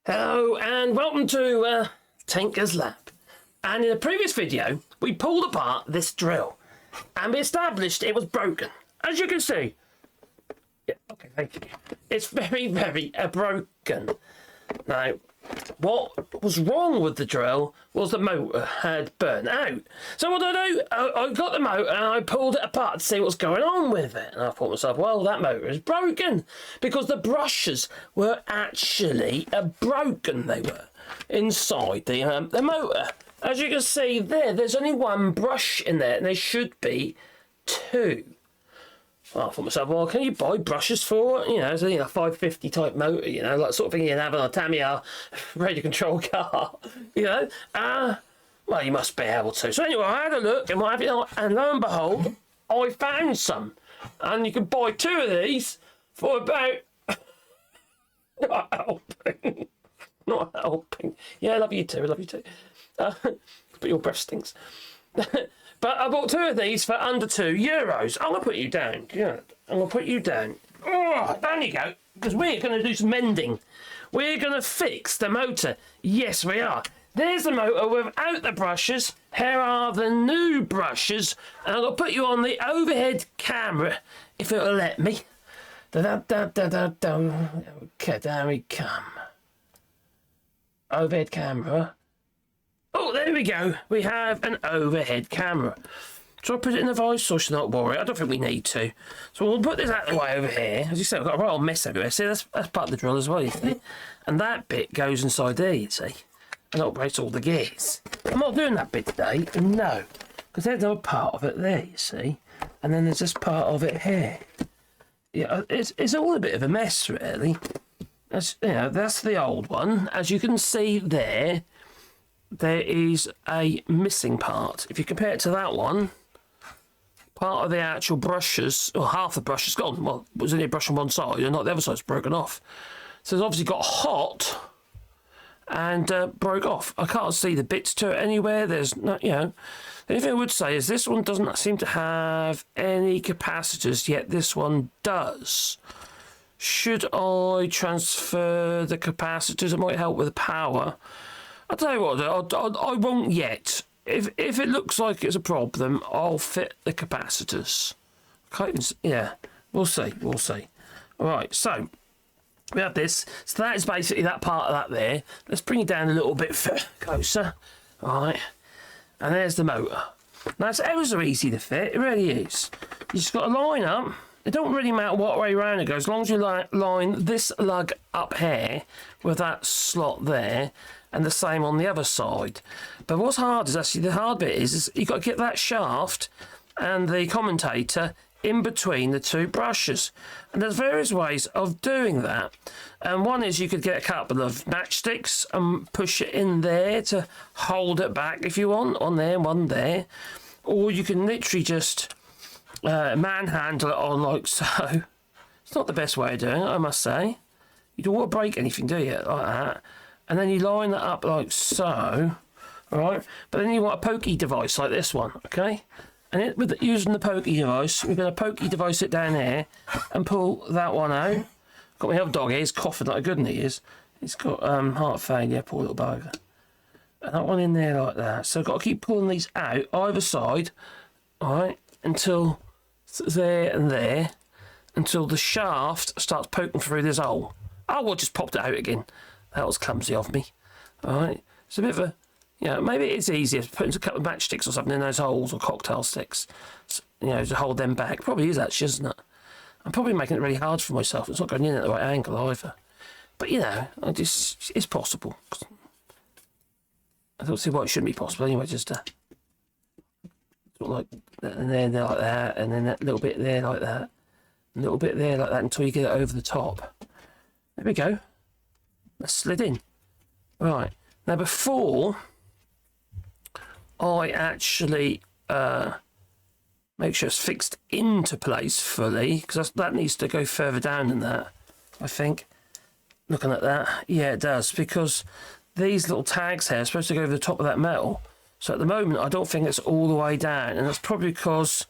Hello and welcome to Tinker's Lab. And in a previous video we pulled apart this drill and we established it was broken. As you can see, yeah, okay, thank you. It's very broken. Now, what was wrong with the drill was the motor had burnt out. So what did I do? I got the motor and I pulled it apart to see what's going on with it. And I thought to myself, well, that motor is broken because the brushes were actually broken. They were inside the motor. As you can see there's only one brush in there and there should be two. Well, I thought to myself, well, can you buy brushes for it? You know, it's a 550 type motor, you know, like sort of thing you'd have on a Tamiya radio control car, you know. Well, you must be able to. So anyway, I had a look and what have you, and lo and behold, I found some. And you can buy two of these for about... Not helping. Not helping. Yeah, I love you too, I love you too. But your breath stinks. But I bought two of these for under €2. I'm going to put you down. Yeah, I'm going to put you down. Oh, down you go. Because we're going to do some mending. We're going to fix the motor. Yes, we are. There's the motor without the brushes. Here are the new brushes. And I'm going to put you on the overhead camera, if it'll let me. Da-da-da-da-da-da. Okay, there we come. Overhead camera. Oh, there we go. We have an overhead camera. So I'll put it in the vice, or should not worry. I don't think we need to. So we'll put this out of the way over here. As you see, I've got a right old mess everywhere. See, that's part of the drill as well, you see. And that bit goes inside there, you see. And operates all the gears. I'm not doing that bit today, no. Because there's no part of it there, you see. And then there's this part of it here. Yeah, it's all a bit of a mess, really. That's, you know, that's the old one. As you can see there is a missing part. If you compare it to that one, part of the actual brushes, or half the brush is gone. Well, it was only a brush on one side, and not the other side's broken off. So it's obviously got hot and broke off. I can't see the bits to it anywhere. There's no, you know. The only thing I would say is this one doesn't seem to have any capacitors, yet this one does. Should I transfer the capacitors? It might help with the power. I'll tell you what, I won't yet. If it looks like it's a problem, I'll fit the capacitors. Yeah, we'll see. All right, so we have this. So that is basically that part of that there. Let's bring it down a little bit closer. All right, and there's the motor. Now, it's ever so easy to fit. It really is. You just got to line up. It don't really matter what way around it goes, as long as you line this lug up here with that slot there, and the same on the other side. But what's hard is actually the hard bit is you've got to get that shaft and the commutator in between the two brushes. And there's various ways of doing that. And one is you could get a couple of matchsticks and push it in there to hold it back if you want, on there, one there. Or you can literally just manhandle it on like so. It's not the best way of doing it, I must say. You don't want to break anything, do you? Like that. And then you line that up like so, right? But then you want a pokey device like this one, okay? And using the pokey device, we're going to pokey device it down here and pull that one out. Got my other dog here, he's coughing like a good one he is. He's got heart failure, poor little bugger. And that one in there like that. So I've got to keep pulling these out either side, all right, until there and there, until the shaft starts poking through this hole. Oh, well, just popped it out again. That was clumsy of me. All right, it's a bit of a, you know, maybe it's easier putting a couple of matchsticks or something in those holes, or cocktail sticks, you know, to hold them back. Probably is actually, isn't it? I'm probably making it really hard for myself. It's not going in at the right angle either. But you know, it's possible. I don't see why it shouldn't be possible anyway. Just sort of like, and then like that, and then that little bit there like that, a little bit there like that until you get it over the top. There we go. That's slid in. Right. Now before I actually make sure it's fixed into place fully, because that needs to go further down than that, I think. Looking at that, yeah, it does, because these little tags here are supposed to go over the top of that metal. So at the moment, I don't think it's all the way down, and that's probably because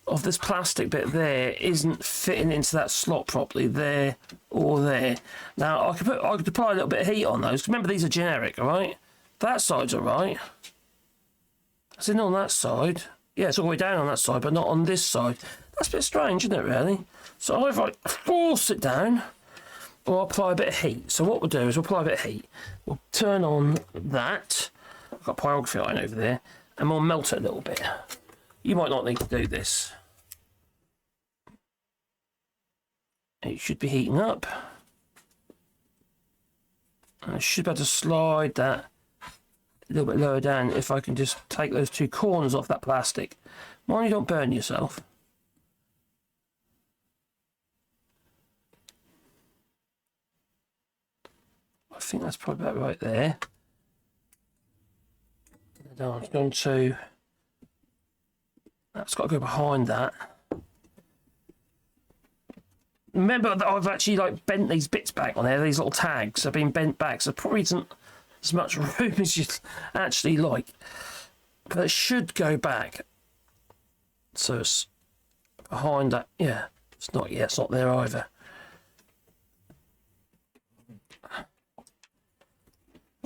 of this plastic bit there isn't fitting into that slot properly, there or there. Now I could apply a little bit of heat on those. Remember, these are generic, all right? That side's all right. As in on that side. Yeah, it's all the way down on that side, but not on this side. That's a bit strange, isn't it, really? So either I force it down, or apply a bit of heat. So what we'll do is we'll apply a bit of heat. We'll turn on that. I've got pyrography iron over there, and we'll melt it a little bit. You might not need to do this. It should be heating up. And I should be able to slide that a little bit lower down if I can just take those two corners off that plastic. Mind you don't burn yourself. I think that's probably about right there. Now I'm going to... That's got to go behind that. Remember that I've actually bent these bits back on there. These little tags have been bent back, so there probably isn't as much room as you'd actually like. But it should go back. So it's behind that. Yeah, it's not yet. It's not there either.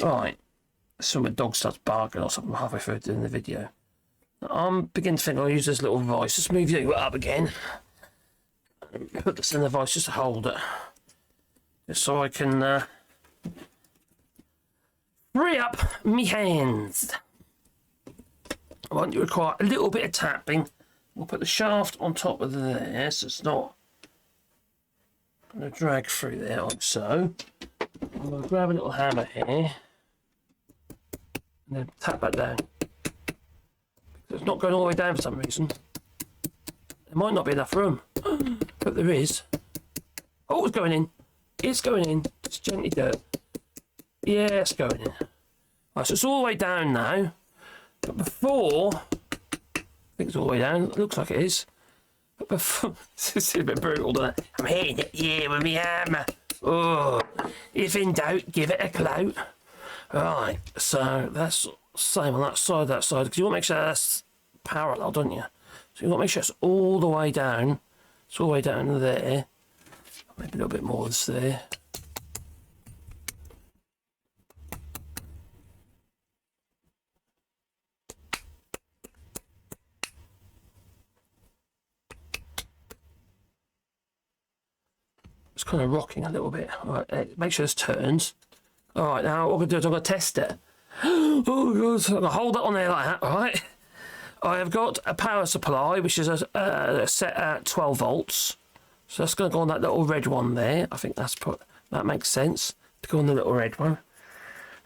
Right. So my dog starts barking or something halfway through doing the video. I'm beginning to think I'll use this little vice. Just move you up again. Put this in the vice just to hold it. Just so I can free up me hands. I want you to require a little bit of tapping. We'll put the shaft on top of there so it's not going to drag through there like so. I'm going to grab a little hammer here and then tap that down. It's not going all the way down for some reason. There might not be enough room, but there is. Oh, it's going in. It's going in. Just gently do it. Yeah, it's going in. Right, so it's all the way down now. But before, I think it's all the way down. It looks like it is. But before, this is a bit brutal, doesn't it? I'm hitting it here with my hammer. Oh, if in doubt, give it a clout. Right, so that's the same on that side, because you want to make sure that's parallel, don't you? So you want to make sure it's all the way down. It's all the way down to there. Maybe a little bit more is there. It's kind of rocking a little bit. All right, make sure this turns. All right, now what I'm going to do is I'm going to test it. Oh, God. So I'm going to hold it on there like that, all right? I have got a power supply, which is set at 12 volts. So that's going to go on that little red one there. I think that makes sense to go on the little red one.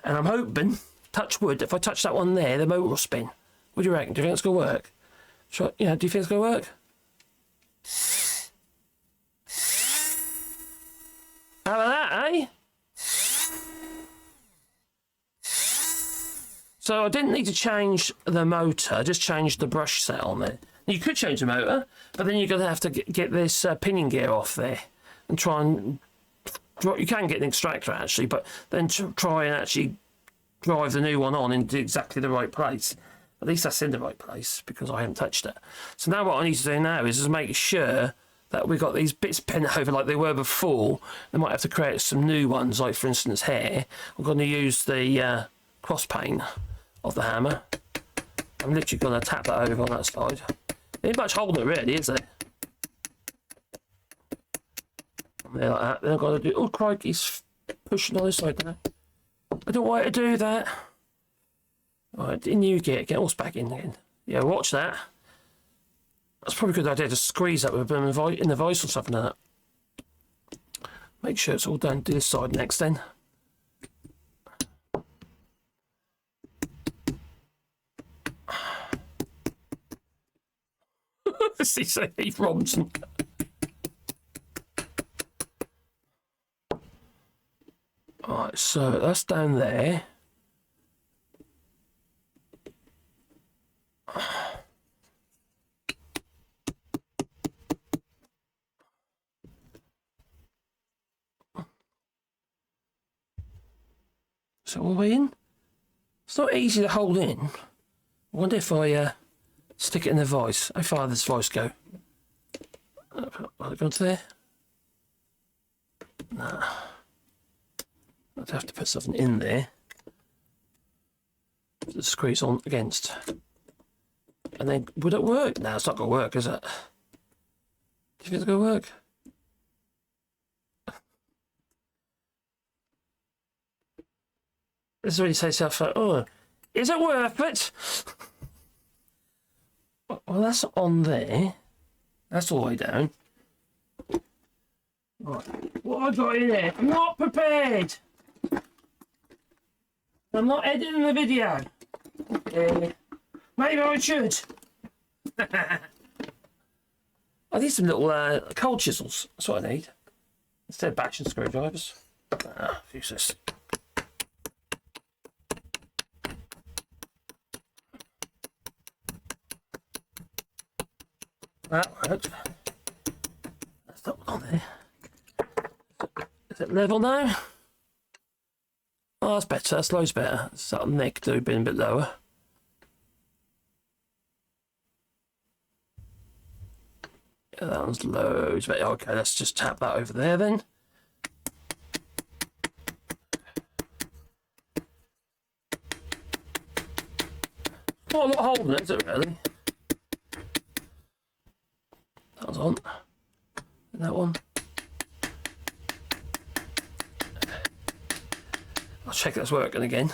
And I'm hoping, touch wood, if I touch that one there, the motor will spin. What do you reckon? Do you think it's going to work? Do you think it's going to work? How about that, eh? So I didn't need to change the motor, I just changed the brush set on there. You could change the motor, but then you're going to have to get this pinion gear off there and try and... You can get an extractor actually, but then try and actually drive the new one on into exactly the right place. At least that's in the right place because I haven't touched it. So now what I need to do now is just make sure that we've got these bits bent over like they were before. They might have to create some new ones, like for instance here. I'm going to use the cross pane of the hammer. I'm literally going to tap that over on that side. There ain't much holding it really, is there? There like that. Then I've got to do... Oh, crikey, he's pushing on this side now. I don't want you to do that. Alright, didn't you get us back in again? Yeah, watch that. That's probably a good idea to squeeze that with a in the vice or something like that. Make sure it's all done. Do this side next then. See, Heath Robinson. Alright, so that's down there. So all the way in? It's not easy to hold in. I wonder if I Stick it in the vice. How far does this vice go? Will it go to there? No. I'd have to put something in there to squeeze on against. And then, would it work? No, it's not going to work, is it? Do you think it's going to work? This is when you say to yourself, oh, is it worth it? Well, that's on there. That's all the way down. Right. What have I got in there? I'm not prepared. I'm not editing the video. Maybe I should. I need some little cold chisels. That's what I need. Instead of bashing screwdrivers. Useless. That worked. That's that one on there. Is it level now? Oh, that's better. That's loads better. It's that neck to being a bit lower. Yeah, that one's loads better. Okay, let's just tap that over there then. Not a lot holding it, is it really? That one's on. And that one. I'll check that's working again.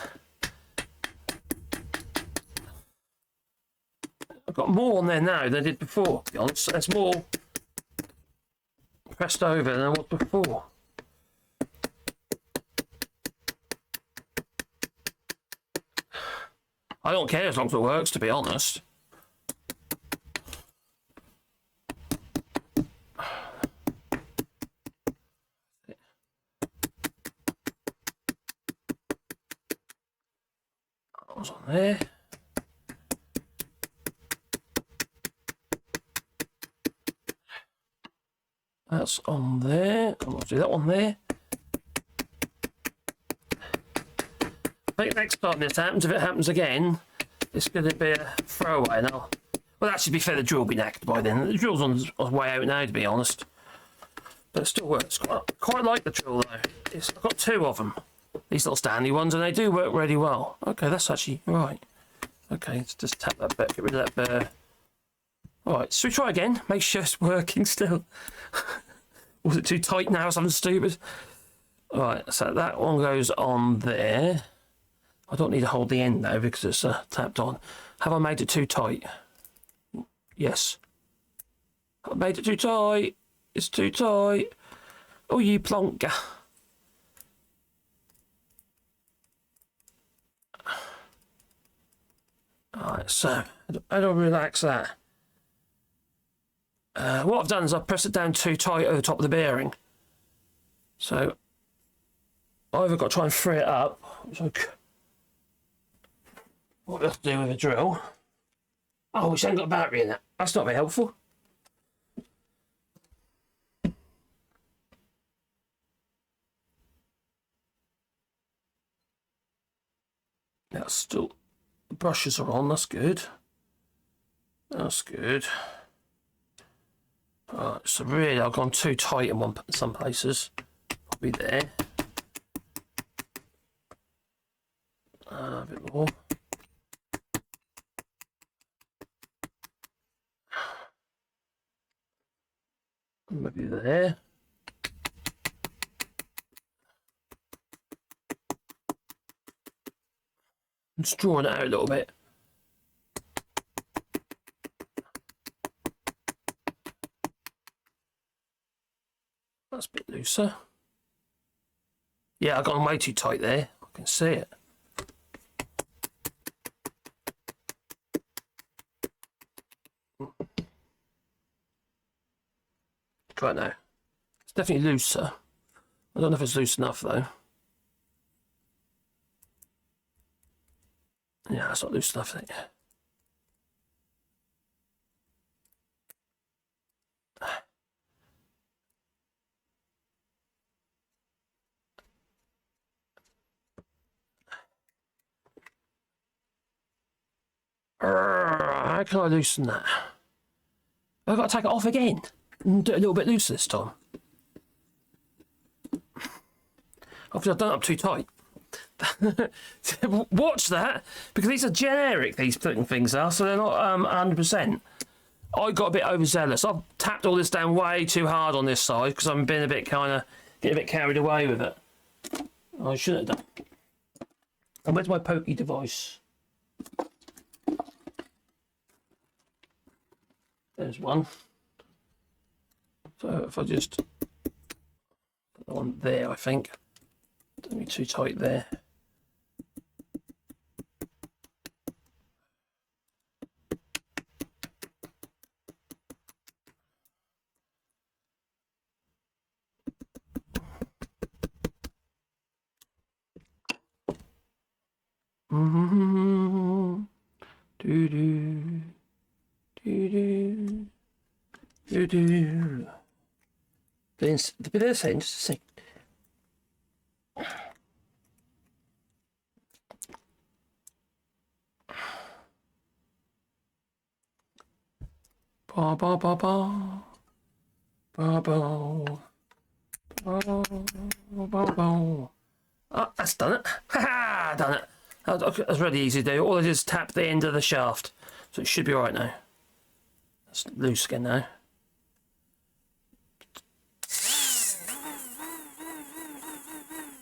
I've got more on there now than I did before, to be honest. There's more pressed over than there was before. I don't care as long as it works, to be honest. That was on there. That's on there. I'll do that one there. I think next time this happens, if it happens again, it's going to be a throwaway. And well, actually, to be fair, the drill will be knackered by then. The drill's on the way out now, to be honest. But it still works. Quite like the drill, though. I've got two of them. These little standy ones, and they do work really well. Okay, that's actually right. Okay, let's just tap that bit, get rid of that burr. Alright, so we try again. Make sure it's working still. Was it too tight now or something stupid? Alright, so that one goes on there. I don't need to hold the end now because it's tapped on. Have I made it too tight? Yes. I've made it too tight. It's too tight. Oh, you plonker. Alright, so how do I relax that? What I've done is I've pressed it down too tight over the top of the bearing. So I've either got to try and free it up, which what we have to do with a drill. Oh, which ain't got a battery in it. That's not very helpful. That's still, the brushes are on, that's good. That's good. Alright, so really I've gone too tight in some places. Probably there. A bit more. Maybe there. I'm just drawing it out a little bit. That's a bit looser. Yeah, I got them way too tight there. I can see it. Try it now. It's definitely looser. I don't know if it's loose enough though. Yeah, that's not loose enough, I think. How can I loosen that? I've got to take it off again and do it a little bit looser this time. Obviously, I've done it up too tight. Watch that, because these are generic, these flipping things are, so they're not 100%. I got a bit overzealous. I've tapped all this down way too hard on this side because I'm being a bit getting a bit carried away with it. I shouldn't have done. And where's my pokey device? There's one. So if I just put that one there, I think. Don't be too tight there. Do do do do do do. The bit of this end, just a sec. Ba ba ba ba ba ba ba ba ba. Oh, that's done it. Ha ha! Done it. That's really easy to do. All I did is tap the end of the shaft, so it should be alright now. It's loose again now.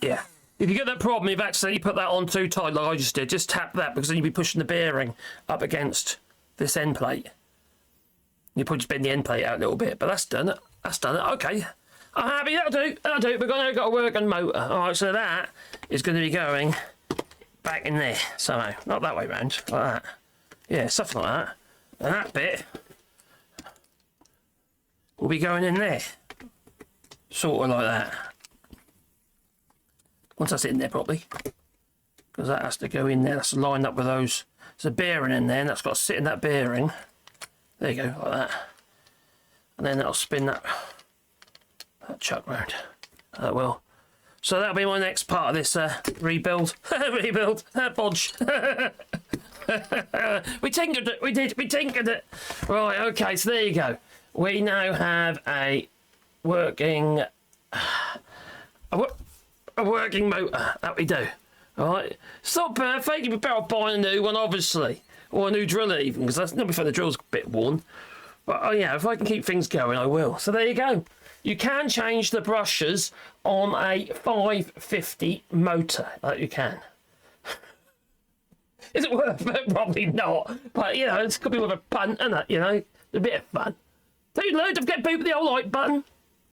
Yeah. If you get that problem, you've accidentally put that on too tight like I just did, just tap that, because then you'll be pushing the bearing up against this end plate. You probably just bend the end plate out a little bit, but that's done it. That's done it. Okay. I'm happy. That'll do. That'll do. We've got a working motor. Alright, so that is going to be going back in there somehow. Not that way round. Like that. Yeah, something like that. And that bit will be going in there. Sort of like that. Once that's in there properly. Because that has to go in there. That's lined up with those. There's a bearing in there, and that's got to sit in that bearing. There you go, like that. And then that'll spin that chuck round. That will. So that'll be my next part of this rebuild. Rebuild. Bodge. We tinkered it. We tinkered it. Right, okay, so there you go. We now have a working... a working motor. That we do. Alright. It's not perfect. You'd be better off buying a new one, obviously. Or a new driller even, because that's not before the drill's a bit worn. But oh yeah, if I can keep things going, I will. So there you go. You can change the brushes on a 550 motor. That you can. Is it worth it? Probably not. But you know, it's could be with a punt, isn't it? You know, a bit of fun. Don't forget to boot the old like button.